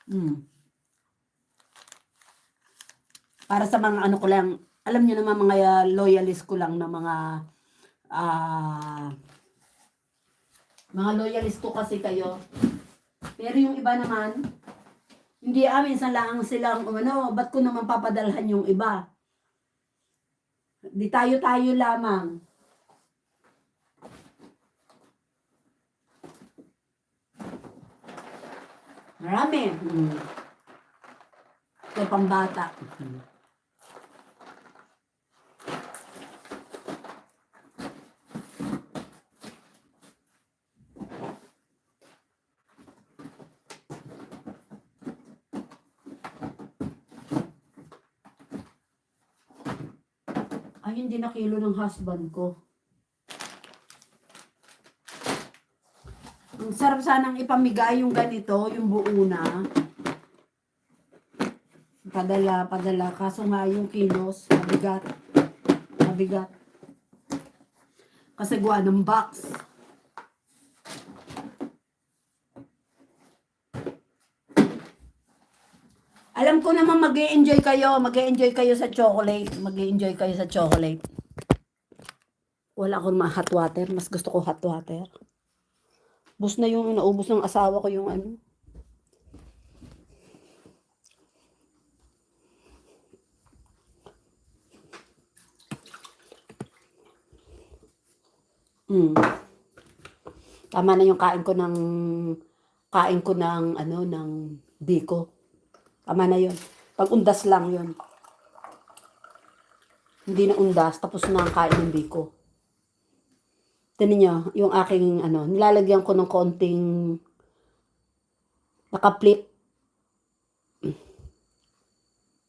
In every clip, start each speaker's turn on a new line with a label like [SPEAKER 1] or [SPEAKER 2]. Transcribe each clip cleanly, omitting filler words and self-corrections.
[SPEAKER 1] Mm. Para sa mga ano ko lang, alam niyo naman mga loyalist ko lang na mga loyalist ko kasi kayo. Pero yung iba naman, hindi minsan lang silang ba't ko naman papadalhan yung iba? Di tayo-tayo lamang. Marami. Ito pambata. Ay, hindi na kilo ng husband ko. Ang sarap sanang ipamigay yung ganito, yung buo na. Padala. Kaso nga yung kilos, mabigat. Kasi gawa ng box. Alam ko naman mag-e-enjoy kayo sa chocolate. Wala akong hot water, mas gusto ko hot water. Bus na yung naubos ng asawa ko yung ano. Tama na yung kain ko ng ng biko. Tama na yun. Pag undas lang yun. Hindi na undas, tapos na ang kain ng biko. Tignan niyo, yung aking nilalagyan ko ng konting naka-flip.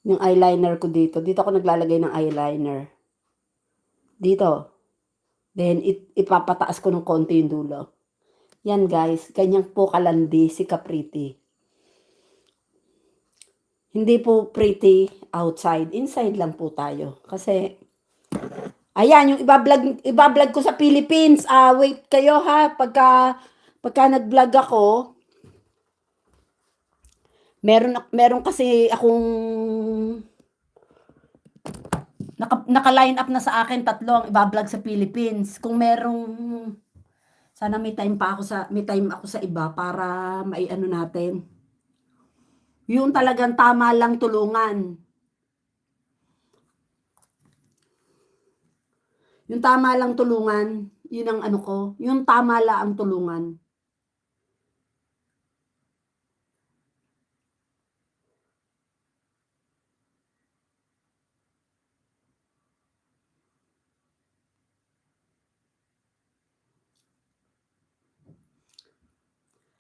[SPEAKER 1] Yung eyeliner ko dito. Dito ako naglalagay ng eyeliner. Dito. Then, ipapataas ko ng konti yung dulo. Yan guys, ganyan po kalandi si Capriti. Hindi po pretty outside. Inside lang po tayo. Kasi, ayan, yung ibablog ko sa Philippines. Wait kayo ha. Pagka nag-vlog ako, meron kasi akong naka-line up na sa akin 3 ang ibablog sa Philippines. Kung sana may time ako sa iba para maiano natin. Yung talagang tama lang tulungan. Yung tama lang tulungan, yun ang ko, yung tama lang ang tulungan.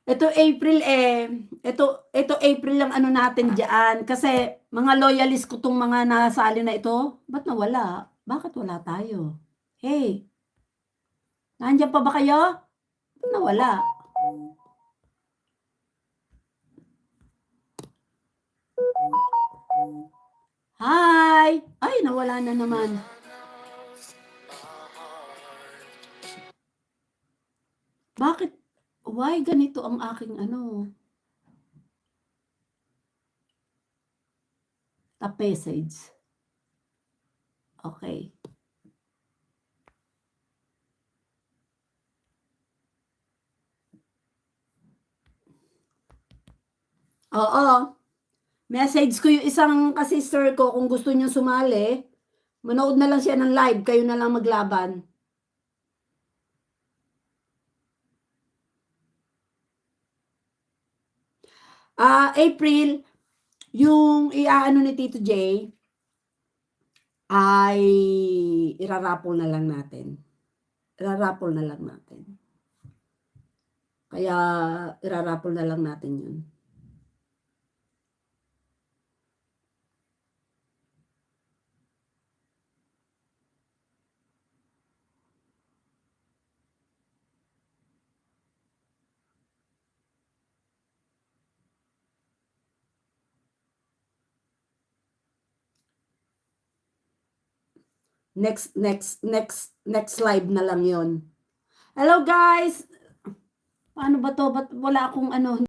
[SPEAKER 1] Ito April lang natin diyan kasi mga loyalist ko tong mga nasali na ito, ba't nawala? Bakit wala tayo? Hey, nandiyan pa ba kayo? Ba't nawala? Hi! Ay, nawala na naman. Bakit? Why ganito ang aking top message? Okay. Oo. Message ko yung isang ka-sister ko kung gusto niyo sumali. Manood na lang siya ng live, kayo na lang maglaban. April, yung iaano ni Tito J ay irarapol na lang natin. Kaya irarapol na lang natin yun. Next live na lang yon. Hello guys! Paano ba to? Ba't wala akong